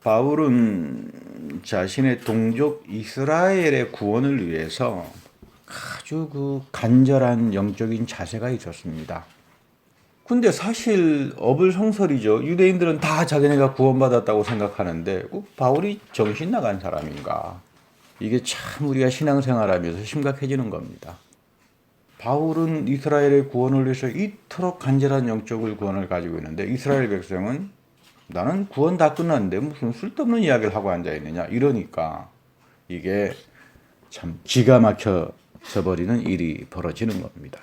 바울은 자신의 동족 이스라엘의 구원을 위해서 아주 그 간절한 영적인 자세가 있었습니다. 근데 사실 어불성설이죠. 유대인들은 다 자기네가 구원받았다고 생각하는데 바울이 정신 나간 사람인가? 이게 참 우리가 신앙생활하면서 심각해지는 겁니다. 바울은 이스라엘의 구원을 위해서 이토록 간절한 영적을 구원을 가지고 있는데 이스라엘 백성은 나는 구원 다 끝났는데 무슨 쓸데없는 이야기를 하고 앉아 있느냐 이러니까 이게 참 기가 막혀져 버리는 일이 벌어지는 겁니다.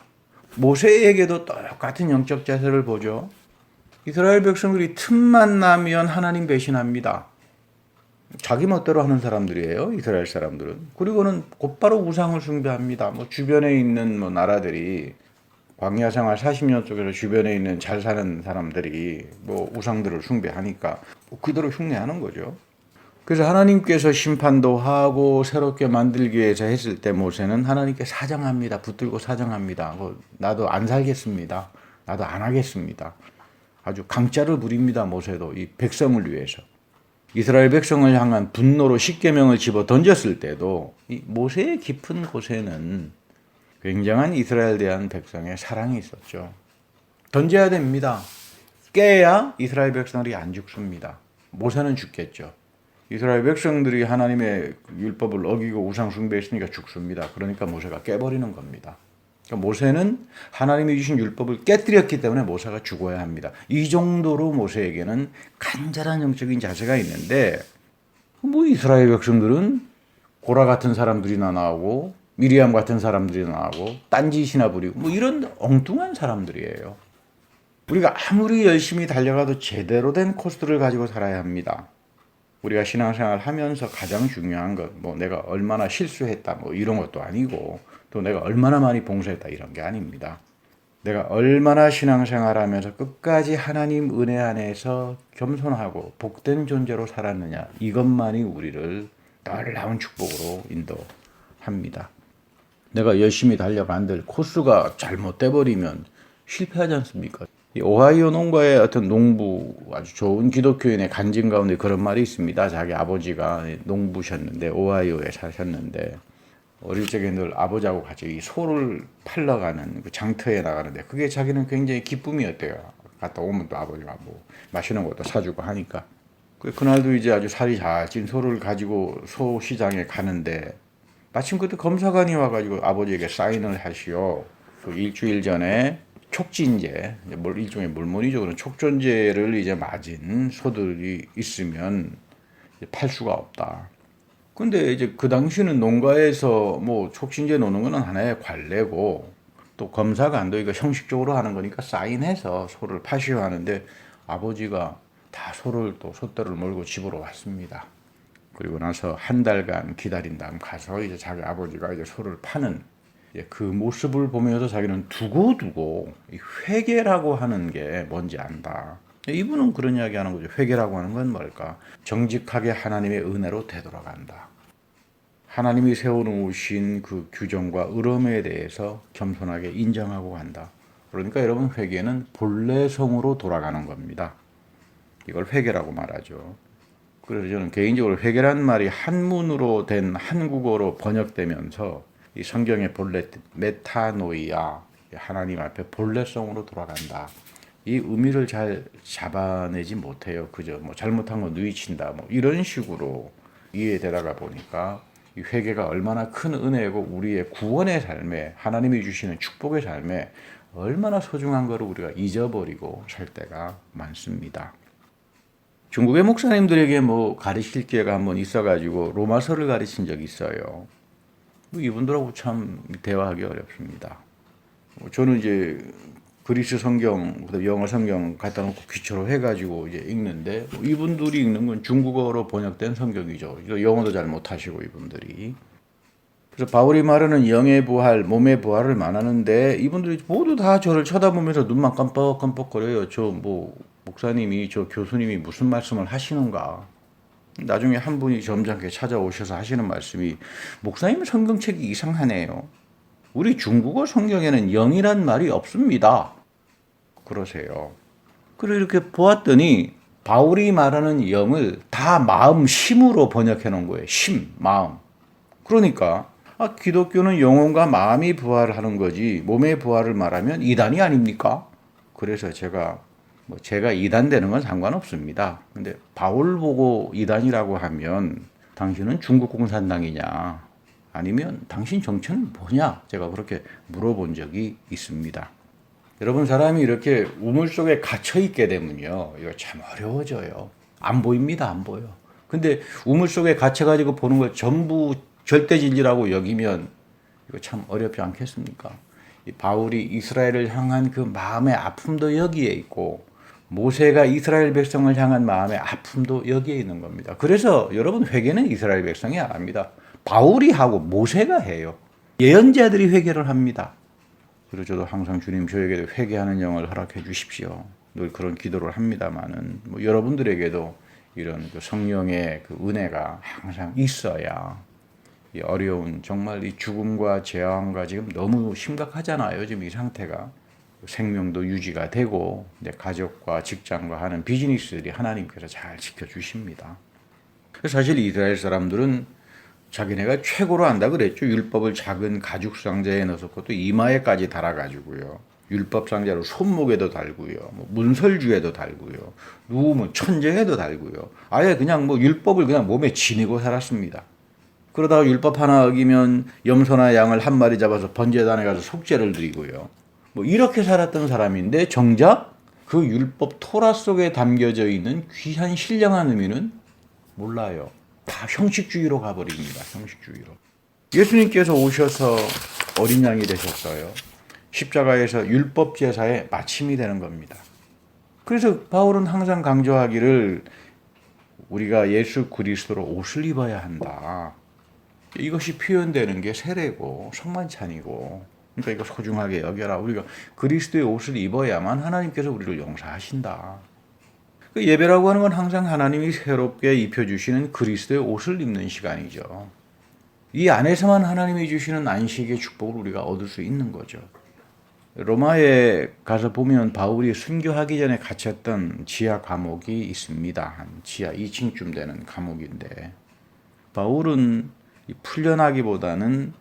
모세에게도 똑같은 영적 자세를 보죠. 이스라엘 백성들이 틈만 나면 하나님 배신합니다. 자기 멋대로 하는 사람들이에요. 이스라엘 사람들은. 그리고는 곧바로 우상을 숭배합니다. 주변에 있는 나라들이 광야 생활 40년 속에서 주변에 있는 잘 사는 사람들이 우상들을 숭배하니까 그대로 흉내하는 거죠. 그래서 하나님께서 심판도 하고 새롭게 만들기 위해서 했을 때 모세는 하나님께 사정합니다. 붙들고 사정합니다. 나도 안 살겠습니다. 나도 안 하겠습니다. 아주 강짜를 부립니다. 모세도 이 백성을 위해서. 이스라엘 백성을 향한 분노로 십계명을 집어 던졌을 때도 이 모세의 깊은 곳에는 굉장한 이스라엘에 대한 백성의 사랑이 있었죠. 던져야 됩니다. 깨야 이스라엘 백성들이 안 죽습니다. 모세는 죽겠죠. 이스라엘 백성들이 하나님의 율법을 어기고 우상 숭배했으니까 죽습니다. 그러니까 모세가 깨버리는 겁니다. 그러니까 모세는 하나님이 주신 율법을 깨뜨렸기 때문에 모세가 죽어야 합니다. 이 정도로 모세에게는 간절한 영적인 자세가 있는데 이스라엘 백성들은 고라 같은 사람들이나 나오고 미리암 같은 사람들이 나오고 딴짓이나 부리고 이런 엉뚱한 사람들이에요. 우리가 아무리 열심히 달려가도 제대로 된 코스를 가지고 살아야 합니다. 우리가 신앙생활 하면서 가장 중요한 것, 내가 얼마나 실수했다, 이런 것도 아니고, 또 내가 얼마나 많이 봉사했다, 이런 게 아닙니다. 내가 얼마나 신앙생활 하면서 끝까지 하나님 은혜 안에서 겸손하고 복된 존재로 살았느냐, 이것만이 우리를 놀라운 축복으로 인도합니다. 내가 열심히 달려간들 코스가 잘못돼 버리면 실패하지 않습니까? 이 오하이오 농가의 어떤 농부 아주 좋은 기독교인의 간증 가운데 그런 말이 있습니다. 자기 아버지가 농부셨는데 오하이오에 사셨는데 어릴 적에 늘 아버지하고 같이 이 소를 팔러 가는 그 장터에 나가는데 그게 자기는 굉장히 기쁨이었대요. 갔다 오면 또 아버지가 맛있는 것도 사주고 하니까. 그날도 이제 아주 살이 잘 찐 소를 가지고 소 시장에 가는데 마침 그때 검사관이 와가지고 아버지에게 사인을 하시오. 그 일주일 전에 촉진제, 일종의 물문이죠. 그런 촉전제를 이제 맞은 소들이 있으면 팔 수가 없다. 근데 이제 그 당시는 농가에서 촉진제 놓는 거는 하나의 관례고 또 검사관도 이거 형식적으로 하는 거니까 사인해서 소를 파시오 하는데 아버지가 다 소를 또 소떼를 몰고 집으로 왔습니다. 그리고 나서 한 달간 기다린 다음 가서 이제 자기 아버지가 이제 소를 파는 그 모습을 보면서 자기는 두고두고 회개라고 하는 게 뭔지 안다. 이분은 그런 이야기 하는 거죠. 회개라고 하는 건 뭘까? 정직하게 하나님의 은혜로 되돌아간다. 하나님이 세워놓으신 그 규정과 의로움에 대해서 겸손하게 인정하고 간다. 그러니까 여러분 회개는 본래 성으로 돌아가는 겁니다. 이걸 회개라고 말하죠. 그래서 저는 개인적으로 회개란 말이 한문으로 된 한국어로 번역되면서 이 성경의 본래 뜻, 메타노이아, 하나님 앞에 본래성으로 돌아간다. 이 의미를 잘 잡아내지 못해요. 그저 잘못한 거 누이친다, 이런 식으로 이해되다가 보니까 이 회개가 얼마나 큰 은혜고 우리의 구원의 삶에 하나님이 주시는 축복의 삶에 얼마나 소중한 거를 우리가 잊어버리고 살 때가 많습니다. 중국의 목사님들에게 가르칠 기회가 한번 있어가지고 로마서를 가르친 적이 있어요. 이분들하고 참 대화하기 어렵습니다. 저는 이제 그리스 성경, 영어 성경 갖다 놓고 귀처로 해가지고 이제 읽는데 이분들이 읽는 건 중국어로 번역된 성경이죠. 영어도 잘 못하시고 이분들이. 그래서 바울이 말하는 영의 부활, 몸의 부활을 말하는데 이분들이 모두 다 저를 쳐다보면서 눈만 깜빡깜빡거려요. 목사님이, 저 교수님이 무슨 말씀을 하시는가. 나중에 한 분이 점잖게 찾아오셔서 하시는 말씀이 목사님 성경책이 이상하네요. 우리 중국어 성경에는 영이란 말이 없습니다. 그러세요. 그래 이렇게 보았더니 바울이 말하는 영을 다 마음, 심으로 번역해 놓은 거예요. 심, 마음. 그러니까 기독교는 영혼과 마음이 부활하는 거지 몸의 부활을 말하면 이단이 아닙니까? 그래서 제가 이단 되는 건 상관없습니다. 근데 바울 보고 이단이라고 하면 당신은 중국 공산당이냐 아니면 당신 정체는 뭐냐 제가 그렇게 물어본 적이 있습니다. 여러분 사람이 이렇게 우물 속에 갇혀 있게 되면요 이거 참 어려워져요. 안 보입니다. 안 보여. 근데 우물 속에 갇혀가지고 보는 걸 전부 절대 진리라고 여기면 이거 참 어렵지 않겠습니까? 이 바울이 이스라엘을 향한 그 마음의 아픔도 여기에 있고 모세가 이스라엘 백성을 향한 마음의 아픔도 여기에 있는 겁니다. 그래서 여러분 회개는 이스라엘 백성이 안 합니다. 바울이 하고 모세가 해요. 예언자들이 회개를 합니다. 그래서 저도 항상 주님 저에게도 회개하는 영을 허락해 주십시오. 늘 그런 기도를 합니다만은 여러분들에게도 이런 그 성령의 그 은혜가 항상 있어야 이 어려운 정말 이 죽음과 재앙과 지금 너무 심각하잖아요. 지금 이 상태가 생명도 유지가 되고 내 가족과 직장과 하는 비즈니스들이 하나님께서 잘 지켜주십니다. 사실 이스라엘 사람들은 자기네가 최고로 한다 그랬죠. 율법을 작은 가죽 상자에 넣어서 또 이마에까지 달아가지고요. 율법 상자로 손목에도 달고요. 문설주에도 달고요. 누우면 천정에도 달고요. 아예 그냥 율법을 그냥 몸에 지니고 살았습니다. 그러다가 율법 하나 어기면 염소나 양을 한 마리 잡아서 번제단에 가서 속죄를 드리고요. 이렇게 살았던 사람인데 정작 그 율법 토라 속에 담겨져 있는 귀한 신령한 의미는 몰라요. 다 형식주의로 가버립니다. 형식주의로. 예수님께서 오셔서 어린 양이 되셨어요. 십자가에서 율법 제사의 마침이 되는 겁니다. 그래서 바울은 항상 강조하기를 우리가 예수 그리스도로 옷을 입어야 한다. 이것이 표현되는 게 세례고 성만찬이고 그러니까 이거 소중하게 여겨라. 우리가 그리스도의 옷을 입어야만 하나님께서 우리를 용서하신다. 예배라고 하는 건 항상 하나님이 새롭게 입혀주시는 그리스도의 옷을 입는 시간이죠. 이 안에서만 하나님이 주시는 안식의 축복을 우리가 얻을 수 있는 거죠. 로마에 가서 보면 바울이 순교하기 전에 갇혔던 지하 감옥이 있습니다. 한 지하 2층쯤 되는 감옥인데 바울은 풀려나기보다는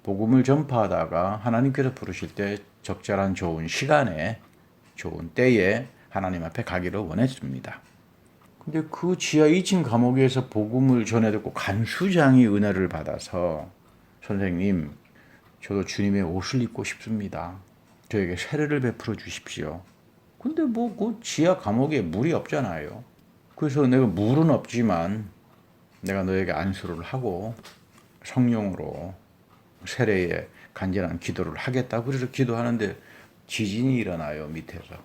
복음을 전파하다가 하나님께서 부르실 때 적절한 좋은 시간에 좋은 때에 하나님 앞에 가기를 원했습니다. 근데 그 지하 2층 감옥에서 복음을 전해 듣고 간수장이 은혜를 받아서 선생님 저도 주님의 옷을 입고 싶습니다. 저에게 세례를 베풀어 주십시오. 근데 그 지하 감옥에 물이 없잖아요. 그래서 내가 물은 없지만 내가 너에게 안수를 하고 성령으로 세례에 간절한 기도를 하겠다. 그래서 기도하는데 지진이 일어나요. 밑에서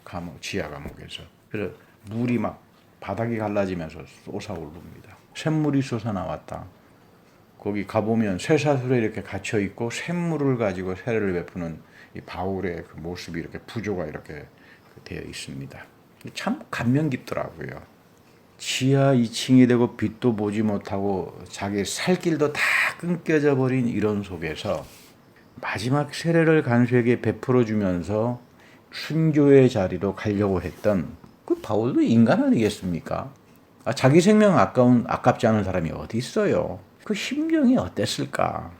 지하 감옥에서. 그래서 물이 막 바닥이 갈라지면서 솟아오릅니다. 샘물이 솟아나왔다. 거기 가보면 쇠사슬에 이렇게 갇혀 있고 샘물을 가지고 세례를 베푸는 이 바울의 그 모습이 이렇게 부조가 이렇게 되어 있습니다. 참 감명 깊더라고요. 지하 2층이 되고 빛도 보지 못하고 자기 살길도 다 끊겨져 버린 이런 속에서 마지막 세례를 간수에게 베풀어 주면서 순교의 자리로 가려고 했던 그 바울도 인간 아니겠습니까? 자기 생명 아깝지 않은 사람이 어디 있어요? 그 심정이 어땠을까?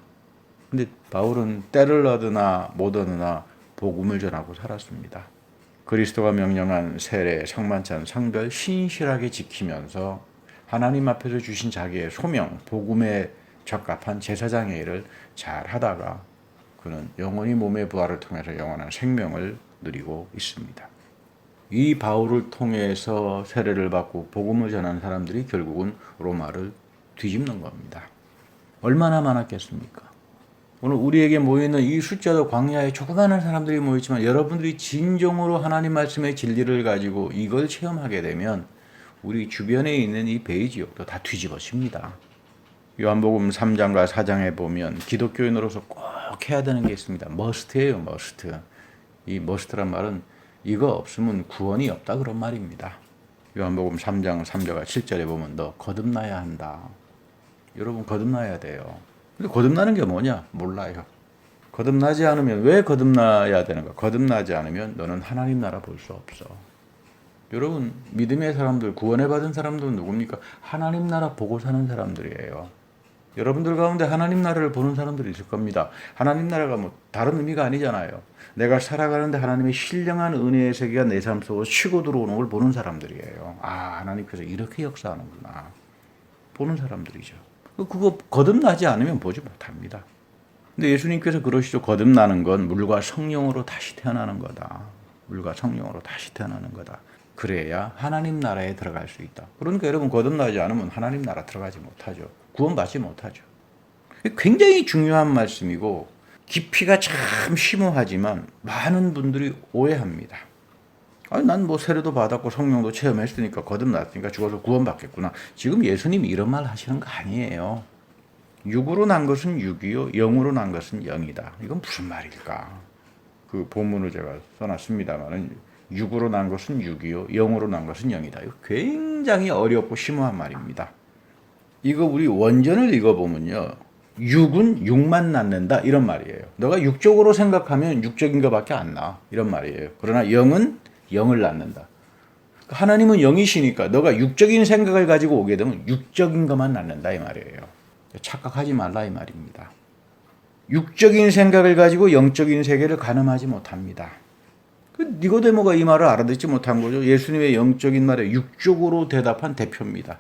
근데 바울은 때를 얻으나 못 얻으나 복음을 전하고 살았습니다. 그리스도가 명령한 세례, 성만찬, 상별 신실하게 지키면서 하나님 앞에서 주신 자기의 소명, 복음에 적합한 제사장의 일을 잘 하다가 그는 영원히 몸의 부활을 통해서 영원한 생명을 누리고 있습니다. 이 바울을 통해서 세례를 받고 복음을 전하는 사람들이 결국은 로마를 뒤집는 겁니다. 얼마나 많았겠습니까? 오늘 우리에게 모이는 이 숫자도 광야에 조그마한 사람들이 모였지만 여러분들이 진정으로 하나님 말씀의 진리를 가지고 이걸 체험하게 되면 우리 주변에 있는 이 베이 지역도 다 뒤집어집니다. 요한복음 3장과 4장에 보면 기독교인으로서 꼭 해야 되는 게 있습니다. 머스트예요, 머스트. 이 머스트란 말은 이거 없으면 구원이 없다 그런 말입니다. 요한복음 3장 3절과 7절에 보면 너 거듭나야 한다. 여러분 거듭나야 돼요. 근데 거듭나는 게 뭐냐? 몰라요. 거듭나지 않으면 왜 거듭나야 되는가? 거듭나지 않으면 너는 하나님 나라 볼 수 없어. 여러분 믿음의 사람들, 구원해 받은 사람들은 누굽니까? 하나님 나라 보고 사는 사람들이에요. 여러분들 가운데 하나님 나라를 보는 사람들이 있을 겁니다. 하나님 나라가 뭐 다른 의미가 아니잖아요. 내가 살아가는데 하나님의 신령한 은혜의 세계가 내 삶 속으로 치고 들어오는 걸 보는 사람들이에요. 아, 하나님께서 이렇게 역사하는구나. 보는 사람들이죠. 그거 거듭나지 않으면 보지 못합니다. 근데 예수님께서 그러시죠. 거듭나는 건 물과 성령으로 다시 태어나는 거다. 물과 성령으로 다시 태어나는 거다. 그래야 하나님 나라에 들어갈 수 있다. 그러니까 여러분 거듭나지 않으면 하나님 나라 들어가지 못하죠. 구원받지 못하죠. 굉장히 중요한 말씀이고 깊이가 참 심오하지만 많은 분들이 오해합니다. 아니, 난 뭐 세례도 받았고 성령도 체험했으니까 거듭났으니까 죽어서 구원받겠구나. 지금 예수님이 이런 말 하시는 거 아니에요. 육으로 난 것은 육이요, 영으로 난 것은 영이다. 이건 무슨 말일까? 그 본문을 제가 써놨습니다만은 육으로 난 것은 육이요, 영으로 난 것은 영이다. 이거 굉장히 어렵고 심오한 말입니다. 이거 우리 원전을 읽어보면요. 육은 육만 낳는다 이런 말이에요. 너가 육적으로 생각하면 육적인 것밖에 안 나. 이런 말이에요. 그러나 영은 영을 낳는다. 하나님은 영이시니까 너가 육적인 생각을 가지고 오게 되면 육적인 것만 낳는다 이 말이에요. 착각하지 말라 이 말입니다. 육적인 생각을 가지고 영적인 세계를 가늠하지 못합니다. 니고데모가 이 말을 알아듣지 못한 거죠. 예수님의 영적인 말에 육적으로 대답한 대표입니다.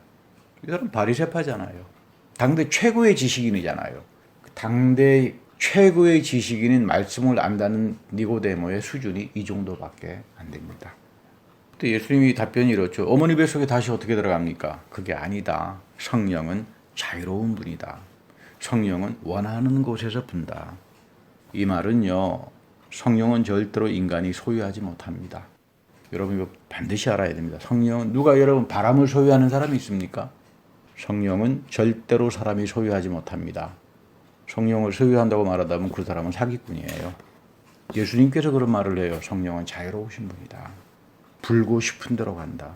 이 사람 바리새파잖아요. 당대 최고의 지식인이잖아요. 당대 최고의 지식인인 말씀을 안다는 니고데모의 수준이 이 정도밖에 안 됩니다. 또 예수님이 답변이 이렇죠. 어머니 뱃속에 다시 어떻게 들어갑니까? 그게 아니다. 성령은 자유로운 분이다. 성령은 원하는 곳에서 분다. 이 말은요. 성령은 절대로 인간이 소유하지 못합니다. 여러분 이거 반드시 알아야 됩니다. 성령은 누가 여러분 바람을 소유하는 사람이 있습니까? 성령은 절대로 사람이 소유하지 못합니다. 성령을 소유한다고 말하다면 그 사람은 사기꾼이에요. 예수님께서 그런 말을 해요. 성령은 자유로우신 분이다. 불고 싶은 대로 간다.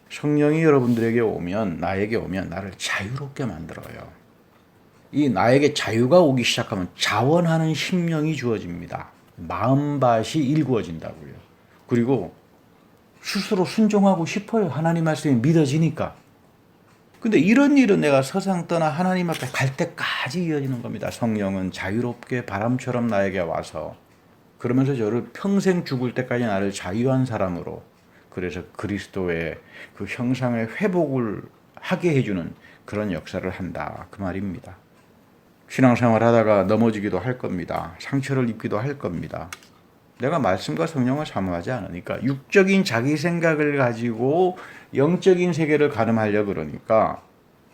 성령이 여러분들에게 오면, 나에게 오면 나를 자유롭게 만들어요. 이 나에게 자유가 오기 시작하면 자원하는 심령이 주어집니다. 마음밭이 일구어진다고요. 그리고 스스로 순종하고 싶어요. 하나님 말씀이 믿어지니까. 근데 이런 일은 내가 세상 떠나 하나님 앞에 갈 때까지 이어지는 겁니다. 성령은 자유롭게 바람처럼 나에게 와서 그러면서 저를 평생 죽을 때까지 나를 자유한 사람으로 그래서 그리스도의 그 형상의 회복을 하게 해주는 그런 역사를 한다. 그 말입니다. 신앙생활 하다가 넘어지기도 할 겁니다. 상처를 입기도 할 겁니다. 내가 말씀과 성령을 사모하지 않으니까 육적인 자기 생각을 가지고 영적인 세계를 가늠하려 그러니까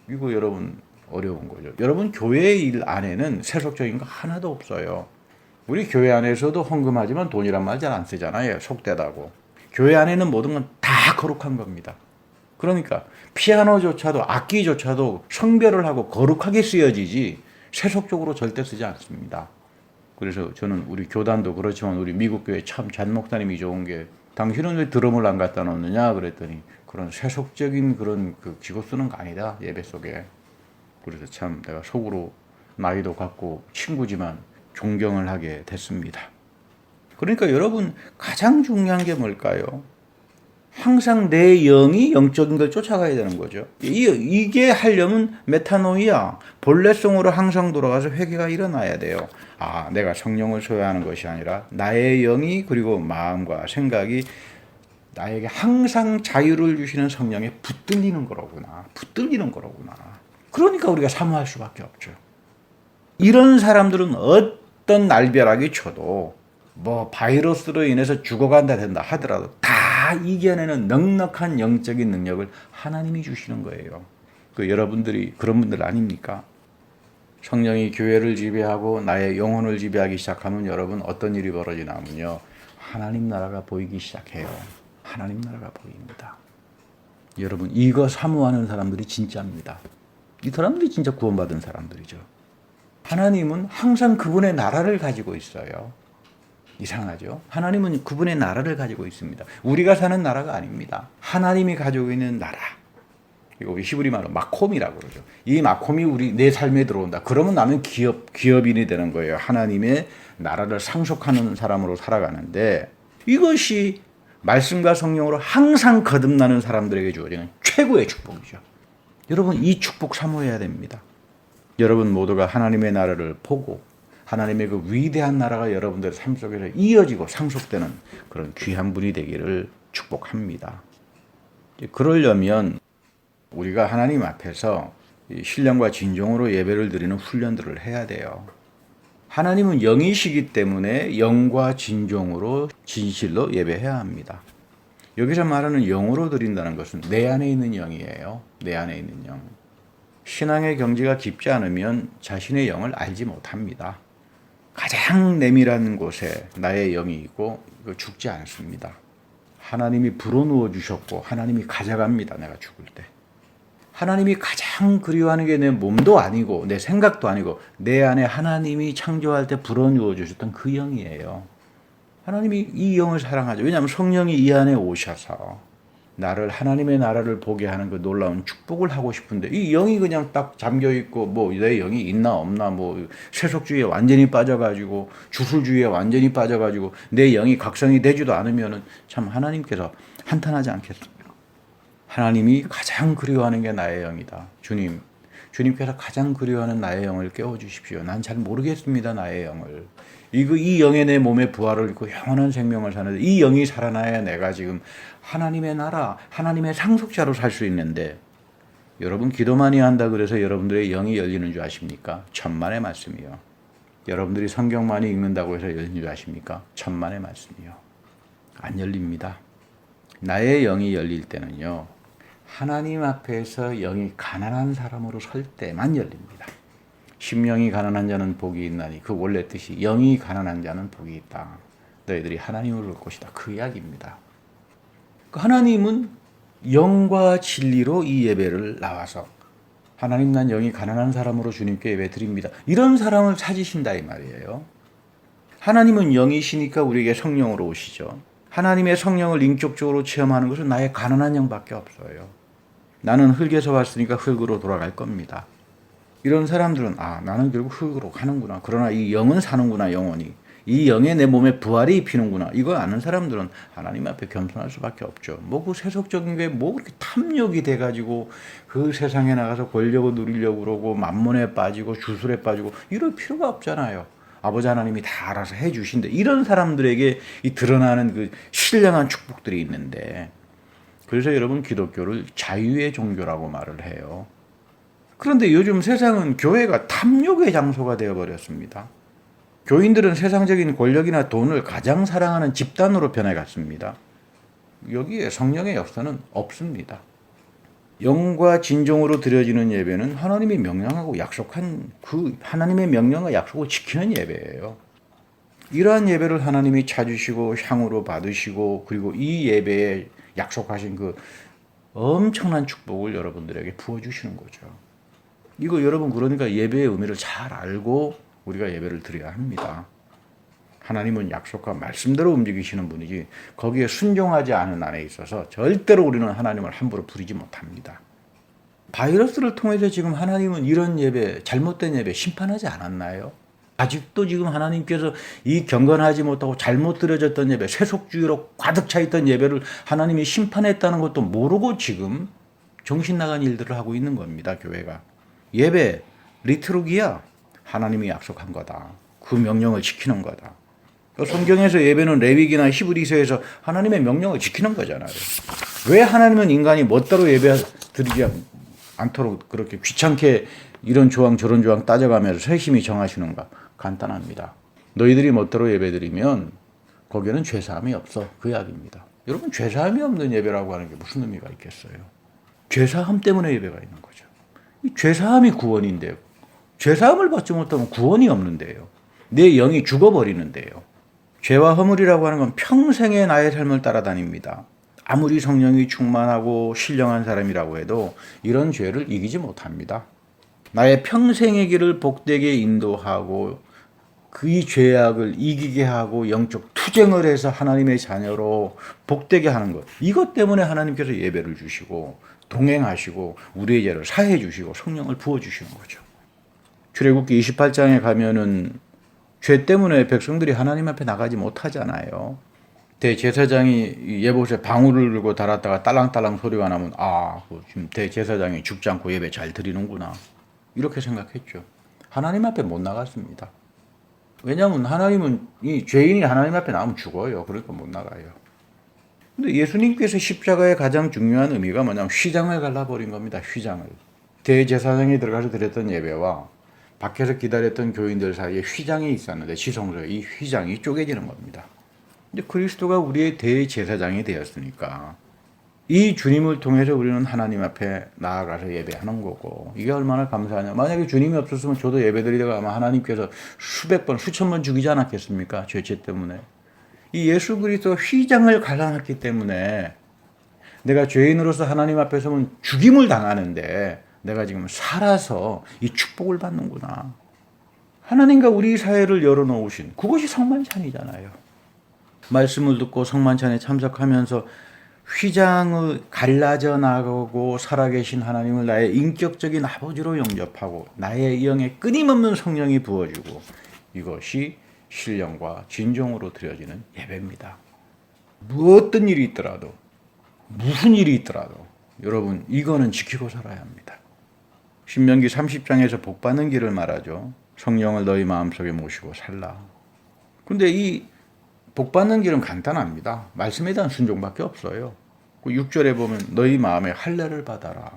이거 여러분 어려운 거죠. 여러분 교회 일 안에는 세속적인 거 하나도 없어요. 우리 교회 안에서도 헌금하지만 돈이란 말 잘 안 쓰잖아요. 속되다고. 교회 안에는 모든 건 다 거룩한 겁니다. 그러니까 피아노조차도 악기조차도 성별을 하고 거룩하게 쓰여지지 세속적으로 절대 쓰지 않습니다. 그래서 저는 우리 교단도 그렇지만 우리 미국 교회 참 잔 목사님이 좋은 게 당신은 왜 드럼을 안 갖다 놓느냐 그랬더니 그런 세속적인 그런 그 기고 쓰는 거 아니다 예배 속에. 그래서 참 내가 속으로 나이도 같고 친구지만 존경을 하게 됐습니다. 그러니까 여러분 가장 중요한 게 뭘까요? 항상 내 영이 영적인 걸 쫓아가야 되는 거죠. 이게 하려면 메타노이아, 본래성으로 항상 돌아가서 회개가 일어나야 돼요. 아, 내가 성령을 소유하는 것이 아니라 나의 영이 그리고 마음과 생각이 나에게 항상 자유를 주시는 성령에 붙들리는 거로구나. 붙들리는 거로구나. 그러니까 우리가 사모할 수밖에 없죠. 이런 사람들은 어떤 날벼락이 쳐도 뭐 바이러스로 인해서 죽어간다 된다 하더라도 다 이겨내는 넉넉한 영적인 능력을 하나님이 주시는 거예요. 그 여러분들이 그런 분들 아닙니까? 성령이 교회를 지배하고 나의 영혼을 지배하기 시작하면 여러분 어떤 일이 벌어지냐면요. 하나님 나라가 보이기 시작해요. 하나님 나라가 보입니다. 여러분 이거 사모하는 사람들이 진짜입니다. 이 사람들이 진짜 구원받은 사람들이죠. 하나님은 항상 그분의 나라를 가지고 있어요. 이상하죠? 하나님은 그분의 나라를 가지고 있습니다. 우리가 사는 나라가 아닙니다. 하나님이 가지고 있는 나라. 이거 우리 히브리 말로 마콤이라고 그러죠. 이 마콤이 우리 내 삶에 들어온다. 그러면 나는 기업인이 되는 거예요. 하나님의 나라를 상속하는 사람으로 살아가는데 이것이 말씀과 성령으로 항상 거듭나는 사람들에게 주어지는 최고의 축복이죠. 여러분 이 축복 사모해야 됩니다. 여러분 모두가 하나님의 나라를 보고 하나님의 그 위대한 나라가 여러분들의 삶 속에서 이어지고 상속되는 그런 귀한 분이 되기를 축복합니다. 그러려면 우리가 하나님 앞에서 신령과 진정으로 예배를 드리는 훈련들을 해야 돼요. 하나님은 영이시기 때문에 영과 진정으로 진실로 예배해야 합니다. 여기서 말하는 영으로 드린다는 것은 내 안에 있는 영이에요. 내 안에 있는 영. 신앙의 경지가 깊지 않으면 자신의 영을 알지 못합니다. 가장 내밀한 곳에 나의 영이 있고 죽지 않습니다. 하나님이 불어넣어 주셨고 하나님이 가져갑니다. 내가 죽을 때. 하나님이 가장 그리워하는 게 내 몸도 아니고 내 생각도 아니고 내 안에 하나님이 창조할 때 불어넣어 주셨던 그 영이에요. 하나님이 이 영을 사랑하죠. 왜냐하면 성령이 이 안에 오셔서 나를 하나님의 나라를 보게 하는 그 놀라운 축복을 하고 싶은데 이 영이 그냥 딱 잠겨 있고 뭐 내 영이 있나 없나 뭐 세속주의에 완전히 빠져가지고 주술주의에 완전히 빠져가지고 내 영이 각성이 되지도 않으면은 참 하나님께서 한탄하지 않겠습니까? 하나님이 가장 그리워하는 게 나의 영이다. 주님께서 가장 그리워하는 나의 영을 깨워주십시오. 난 잘 모르겠습니다. 나의 영을. 이 영의 내 몸에 부활을 입고 영원한 생명을 사는데 이 영이 살아나야 내가 지금 하나님의 나라, 하나님의 상속자로 살 수 있는데 여러분 기도 많이 한다 그래서 여러분들의 영이 열리는 줄 아십니까? 천만의 말씀이요. 여러분들이 성경 많이 읽는다고 해서 열리는 줄 아십니까? 천만의 말씀이요. 안 열립니다. 나의 영이 열릴 때는요. 하나님 앞에서 영이 가난한 사람으로 설 때만 열립니다. 심령이 가난한 자는 복이 있나니 그 원래 뜻이 영이 가난한 자는 복이 있다. 너희들이 하나님을 볼 것이다. 그 이야기입니다. 하나님은 영과 진리로 이 예배를 나와서 하나님 난 영이 가난한 사람으로 주님께 예배 드립니다. 이런 사람을 찾으신다 이 말이에요. 하나님은 영이시니까 우리에게 성령으로 오시죠. 하나님의 성령을 인격적으로 체험하는 것은 나의 가난한 영밖에 없어요. 나는 흙에서 왔으니까 흙으로 돌아갈 겁니다. 이런 사람들은 나는 결국 흙으로 가는구나. 그러나 이 영은 사는구나 영원히. 이 영에 내 몸에 부활이 입히는구나. 이거 아는 사람들은 하나님 앞에 겸손할 수밖에 없죠. 그 세속적인 게 그렇게 탐욕이 돼가지고 그 세상에 나가서 권력을 누리려고 그러고 만몬에 빠지고 주술에 빠지고 이럴 필요가 없잖아요. 아버지 하나님이 다 알아서 해주신데 이런 사람들에게 이 드러나는 그 신령한 축복들이 있는데 그래서 여러분 기독교를 자유의 종교라고 말을 해요. 그런데 요즘 세상은 교회가 탐욕의 장소가 되어버렸습니다. 교인들은 세상적인 권력이나 돈을 가장 사랑하는 집단으로 변해갔습니다. 여기에 성령의 역사는 없습니다. 영과 진정으로 드려지는 예배는 하나님이 명령하고 약속한 그 하나님의 명령과 약속을 지키는 예배예요. 이러한 예배를 하나님이 찾으시고 향으로 받으시고 그리고 이 예배에 약속하신 그 엄청난 축복을 여러분들에게 부어주시는 거죠. 이거 여러분 그러니까 예배의 의미를 잘 알고 우리가 예배를 드려야 합니다. 하나님은 약속과 말씀대로 움직이시는 분이지 거기에 순종하지 않은 안에 있어서 절대로 우리는 하나님을 함부로 부리지 못합니다. 바이러스를 통해서 지금 하나님은 이런 예배, 잘못된 예배 심판하지 않았나요? 아직도 지금 하나님께서 이 경건하지 못하고 잘못 드려졌던 예배, 세속주의로 가득 차 있던 예배를 하나님이 심판했다는 것도 모르고 지금 정신 나간 일들을 하고 있는 겁니다. 교회가. 예배, 리트루기야 하나님이 약속한 거다. 그 명령을 지키는 거다. 성경에서 예배는 레위기나 히브리서에서 하나님의 명령을 지키는 거잖아요. 왜 하나님은 인간이 멋대로 예배 드리지 않도록 그렇게 귀찮게 이런 조항 저런 조항 따져가면서 세심히 정하시는가? 간단합니다. 너희들이 멋대로 예배 드리면 거기에는 죄사함이 없어. 그 이야기입니다. 여러분 죄사함이 없는 예배라고 하는 게 무슨 의미가 있겠어요? 죄사함 때문에 예배가 있는 거죠. 이 죄사함이 구원인데요. 죄사함을 받지 못하면 구원이 없는데요. 내 영이 죽어버리는데요. 죄와 허물이라고 하는 건 평생의 나의 삶을 따라다닙니다. 아무리 성령이 충만하고 신령한 사람이라고 해도 이런 죄를 이기지 못합니다. 나의 평생의 길을 복되게 인도하고 그 죄악을 이기게 하고 영적 투쟁을 해서 하나님의 자녀로 복되게 하는 것. 이것 때문에 하나님께서 예배를 주시고 동행하시고 우리의 죄를 사해 주시고 성령을 부어 주시는 거죠. 출애굽기 28장에 가면은 죄 때문에 백성들이 하나님 앞에 나가지 못하잖아요. 대제사장이 예봇에 방울을 들고 달았다가 딸랑딸랑 소리가 나면 지금 대제사장이 죽지 않고 예배 잘 드리는구나 이렇게 생각했죠. 하나님 앞에 못 나갔습니다. 왜냐하면 하나님은 이 죄인이 하나님 앞에 나오면 죽어요. 그러니까 못 나가요. 근데 예수님께서 십자가의 가장 중요한 의미가 뭐냐면 휘장을 갈라버린 겁니다. 휘장을. 대제사장이 들어가서 드렸던 예배와 밖에서 기다렸던 교인들 사이에 휘장이 있었는데 지성소에 이 휘장이 쪼개지는 겁니다. 이제 그리스도가 우리의 대제사장이 되었으니까 이 주님을 통해서 우리는 하나님 앞에 나아가서 예배하는 거고 이게 얼마나 감사하냐. 만약에 주님이 없었으면 저도 예배드리다가 아마 하나님께서 수백 번, 수천 번 죽이지 않았겠습니까? 죄 때문에. 이 예수 그리스도 휘장을 갈라놨기 때문에 내가 죄인으로서 하나님 앞에 서면 죽임을 당하는데 내가 지금 살아서 이 축복을 받는구나. 하나님과 우리 사회를 열어놓으신 그것이 성만찬이잖아요. 말씀을 듣고 성만찬에 참석하면서 휘장을 갈라져 나가고 살아계신 하나님을 나의 인격적인 아버지로 영접하고 나의 영에 끊임없는 성령이 부어주고 이것이 신령과 진정으로 드려지는 예배입니다. 무엇든 일이 있더라도 무슨 일이 있더라도 여러분 이거는 지키고 살아야 합니다. 신명기 30장에서 복받는 길을 말하죠. 성령을 너희 마음속에 모시고 살라. 근데 이 복받는 길은 간단합니다. 말씀에 대한 순종밖에 없어요. 6절에 보면 너희 마음에 할례를 받아라.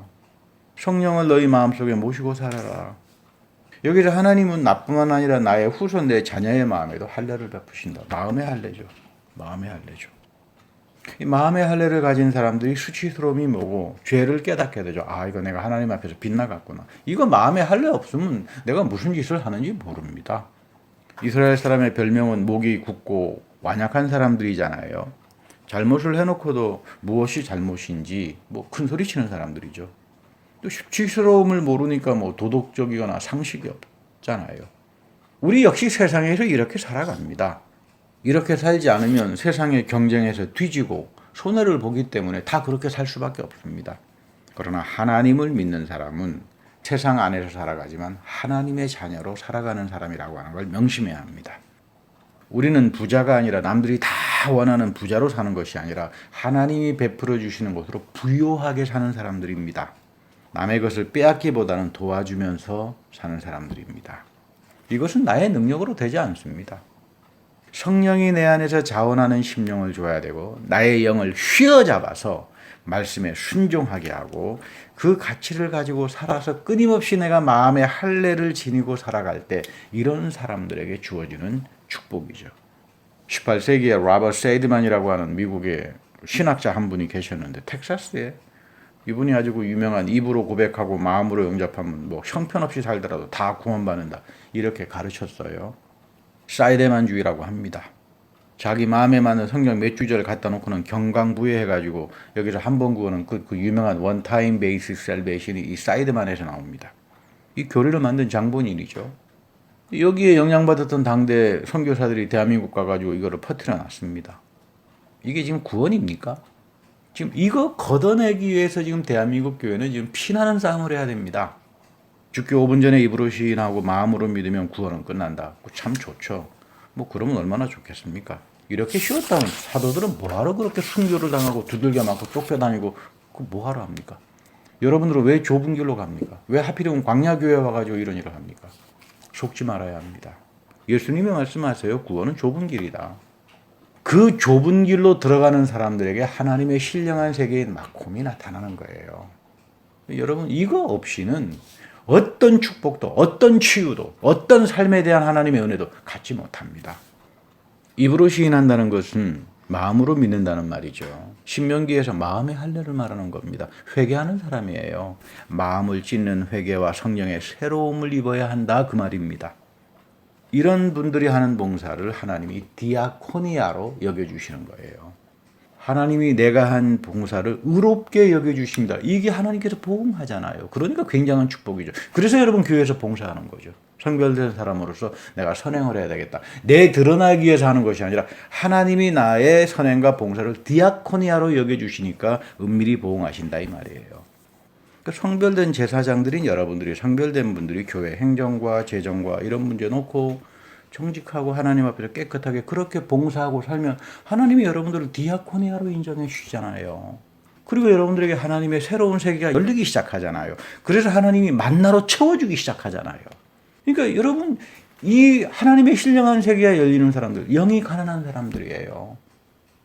성령을 너희 마음속에 모시고 살아라. 여기서 하나님은 나뿐만 아니라 나의 후손 내 자녀의 마음에도 할례를 베푸신다. 마음의 할례죠. 마음의 할례죠. 이 마음의 할례를 가진 사람들이 수치스러움이 뭐고 죄를 깨닫게 되죠. 이거 내가 하나님 앞에서 빗나갔구나. 이거 마음의 할례 없으면 내가 무슨 짓을 하는지 모릅니다. 이스라엘 사람의 별명은 목이 굳고 완약한 사람들이잖아요. 잘못을 해놓고도 무엇이 잘못인지 큰 소리 치는 사람들이죠. 또 수치스러움을 모르니까 도덕적이거나 상식이 없잖아요. 우리 역시 세상에서 이렇게 살아갑니다. 이렇게 살지 않으면 세상의 경쟁에서 뒤지고 손해를 보기 때문에 다 그렇게 살 수밖에 없습니다. 그러나 하나님을 믿는 사람은 세상 안에서 살아가지만 하나님의 자녀로 살아가는 사람이라고 하는 걸 명심해야 합니다. 우리는 부자가 아니라 남들이 다 원하는 부자로 사는 것이 아니라 하나님이 베풀어 주시는 것으로 부요하게 사는 사람들입니다. 남의 것을 빼앗기보다는 도와주면서 사는 사람들입니다. 이것은 나의 능력으로 되지 않습니다. 성령이 내 안에서 자원하는 심령을 줘야 되고 나의 영을 휘어잡아서 말씀에 순종하게 하고 그 가치를 가지고 살아서 끊임없이 내가 마음의 할례를 지니고 살아갈 때 이런 사람들에게 주어지는 축복이죠. 18세기에 로버트 세이드만이라고 하는 미국의 신학자 한 분이 계셨는데 텍사스에 이분이 아주 유명한 입으로 고백하고 마음으로 영접하면 형편없이 살더라도 다 구원받는다 이렇게 가르쳤어요. 사이데만주의라고 합니다. 자기 마음에 맞는 성경 몇 주절 갖다 놓고는 경강부회해가지고 여기서 한 번 구원은 그 유명한 One Time Basis Salvation이 이 사이드만에서 나옵니다. 이 교리를 만든 장본인이죠. 여기에 영향받았던 당대 선교사들이 대한민국 가가지고 이거를 퍼뜨려 놨습니다. 이게 지금 구원입니까? 지금 이거 걷어내기 위해서 지금 대한민국 교회는 지금 피나는 싸움을 해야 됩니다. 죽기 5분 전에 입으로 시인하고 마음으로 믿으면 구원은 끝난다. 참 좋죠. 그러면 얼마나 좋겠습니까? 이렇게 쉬웠다면 사도들은 뭐하러 그렇게 순교를 당하고 두들겨 맞고 쫓겨다니고 뭐하러 합니까? 여러분들은 왜 좁은 길로 갑니까? 왜 하필이면 광야교회 와가지고 이런 일을 합니까? 속지 말아야 합니다. 예수님이 말씀하세요. 구원은 좁은 길이다. 그 좁은 길로 들어가는 사람들에게 하나님의 신령한 세계인 막홈이 나타나는 거예요. 여러분 이거 없이는 어떤 축복도 어떤 치유도 어떤 삶에 대한 하나님의 은혜도 갖지 못합니다. 입으로 시인한다는 것은 마음으로 믿는다는 말이죠. 신명기에서 마음의 할례를 말하는 겁니다. 회개하는 사람이에요. 마음을 찢는 회개와 성령의 새로움을 입어야 한다 그 말입니다. 이런 분들이 하는 봉사를 하나님이 디아코니아로 여겨주시는 거예요. 하나님이 내가 한 봉사를 의롭게 여겨주십니다. 이게 하나님께서 보응하잖아요. 그러니까 굉장한 축복이죠. 그래서 여러분 교회에서 봉사하는 거죠. 성별된 사람으로서 내가 선행을 해야 되겠다. 내 드러나기 위해서 하는 것이 아니라 하나님이 나의 선행과 봉사를 디아코니아로 여겨주시니까 은밀히 보응하신다 이 말이에요. 그러니까 성별된 제사장들인 여러분들이 성별된 분들이 교회 행정과 재정과 이런 문제 놓고 정직하고 하나님 앞에서 깨끗하게 그렇게 봉사하고 살면 하나님이 여러분들을 디아코니아로 인정해 주시잖아요. 그리고 여러분들에게 하나님의 새로운 세계가 열리기 시작하잖아요. 그래서 하나님이 만나로 채워주기 시작하잖아요. 그러니까 여러분, 이 하나님의 신령한 세계가 열리는 사람들, 영이 가난한 사람들이에요.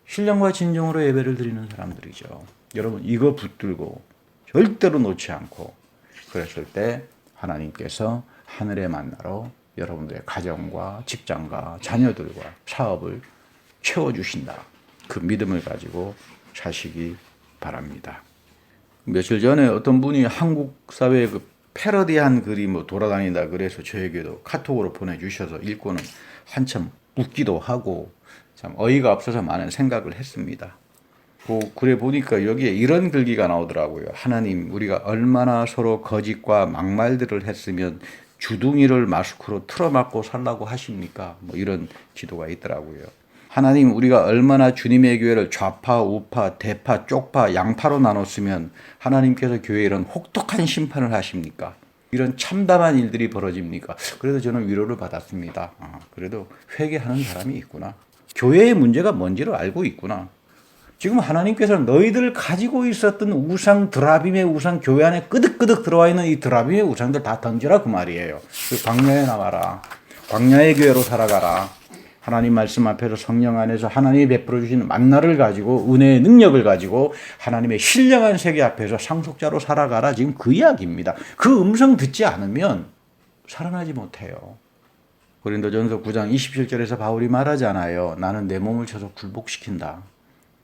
신령과 진정으로 예배를 드리는 사람들이죠. 여러분, 이거 붙들고 절대로 놓지 않고 그랬을 때 하나님께서 하늘의 만나로 여러분들의 가정과 직장과 자녀들과 사업을 채워주신다. 그 믿음을 가지고 사시기 바랍니다. 며칠 전에 어떤 분이 한국 사회의 그 패러디한 글이 뭐 돌아다닌다 그래서 저에게도 카톡으로 보내주셔서 읽고는 한참 웃기도 하고 참 어이가 없어서 많은 생각을 했습니다. 그 글에 보니까 여기에 이런 글귀가 나오더라고요. 하나님, 우리가 얼마나 서로 거짓과 막말들을 했으면 주둥이를 마스크로 틀어막고 살라고 하십니까? 뭐 이런 기도가 있더라고요. 하나님, 우리가 얼마나 주님의 교회를 좌파, 우파, 대파, 쪽파, 양파로 나눴으면 하나님께서 교회에 이런 혹독한 심판을 하십니까? 이런 참담한 일들이 벌어집니까? 그래도 저는 위로를 받았습니다. 그래도 회개하는 사람이 있구나. 교회의 문제가 뭔지를 알고 있구나. 지금 하나님께서는 너희들 가지고 있었던 우상, 드라빔의 우상, 교회 안에 끄득끄득 들어와 있는 이 드라빔의 우상들 다 던지라 그 말이에요. 그 광야에 나와라. 광야의 교회로 살아가라. 하나님 말씀 앞에서 성령 안에서 하나님이 베풀어 주시는 만나를 가지고 은혜의 능력을 가지고 하나님의 신령한 세계 앞에서 상속자로 살아가라. 지금 그 이야기입니다. 그 음성 듣지 않으면 살아나지 못해요. 고린도전서 9장 27절에서 바울이 말하잖아요. 나는 내 몸을 쳐서 굴복시킨다.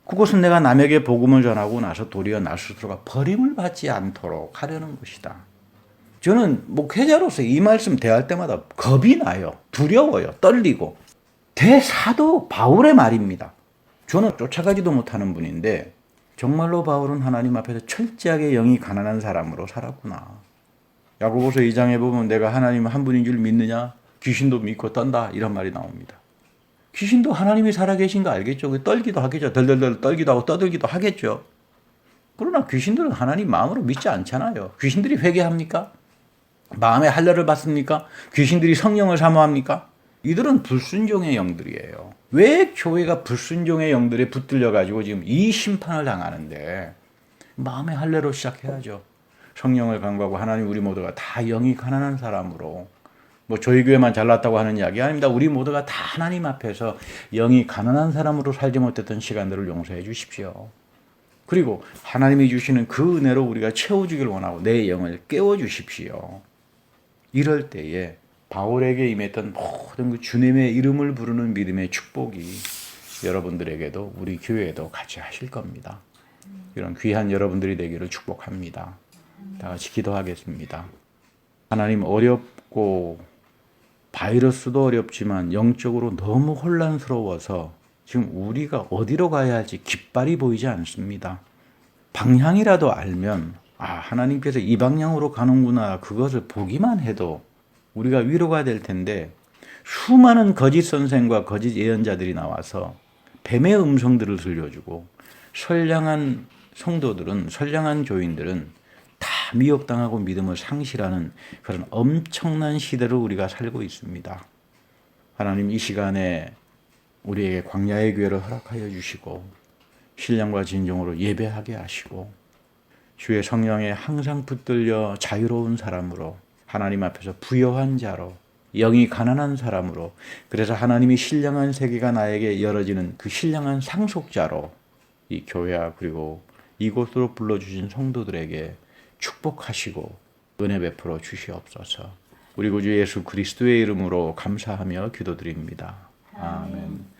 그것은 내가 남에게 복음을 전하고 나서 도리어 나 스스로가 버림을 받지 않도록 하려는 것이다. 저는 목회자로서 이 말씀 대할 때마다 겁이 나요. 두려워요. 떨리고. 대사도 바울의 말입니다. 저는 쫓아가지도 못하는 분인데 정말로 바울은 하나님 앞에서 철저하게 영이 가난한 사람으로 살았구나. 야고보서 2장에 보면 내가 하나님 한 분인 줄 믿느냐? 귀신도 믿고 떤다. 이런 말이 나옵니다. 귀신도 하나님이 살아계신 거 알겠죠? 떨기도 하겠죠. 덜덜덜 떨기도 하고 떠들기도 하겠죠. 그러나 귀신들은 하나님 마음으로 믿지 않잖아요. 귀신들이 회개합니까? 마음에 할례를 받습니까? 귀신들이 성령을 사모합니까? 이들은 불순종의 영들이에요. 왜 교회가 불순종의 영들에 붙들려가지고 지금 이 심판을 당하는데 마음의 할례로 시작해야죠. 성령을 간구하고 하나님 우리 모두가 다 영이 가난한 사람으로 뭐 저희 교회만 잘났다고 하는 이야기 아닙니다. 우리 모두가 다 하나님 앞에서 영이 가난한 사람으로 살지 못했던 시간들을 용서해 주십시오. 그리고 하나님이 주시는 그 은혜로 우리가 채워주길 원하고 내 영을 깨워주십시오. 이럴 때에 바울에게 임했던 모든 그 주님의 이름을 부르는 믿음의 축복이 여러분들에게도 우리 교회에도 같이 하실 겁니다. 이런 귀한 여러분들이 되기를 축복합니다. 다 같이 기도하겠습니다. 하나님, 어렵고 바이러스도 어렵지만 영적으로 너무 혼란스러워서 지금 우리가 어디로 가야 할지 깃발이 보이지 않습니다. 방향이라도 알면 하나님께서 이 방향으로 가는구나 그것을 보기만 해도 우리가 위로가 될 텐데 수많은 거짓 선생과 거짓 예언자들이 나와서 뱀의 음성들을 들려주고 선량한 성도들은 선량한 교인들은 다 미혹당하고 믿음을 상실하는 그런 엄청난 시대를 우리가 살고 있습니다. 하나님 이 시간에 우리에게 광야의 교회를 허락하여 주시고 신령과 진정으로 예배하게 하시고 주의 성령에 항상 붙들려 자유로운 사람으로 하나님 앞에서 부요한 자로 영이 가난한 사람으로 그래서 하나님이 신령한 세계가 나에게 열어지는 그 신령한 상속자로 이 교회와 그리고 이곳으로 불러주신 성도들에게 축복하시고 은혜 베풀어 주시옵소서. 우리 구주 예수 그리스도의 이름으로 감사하며 기도드립니다. 아멘.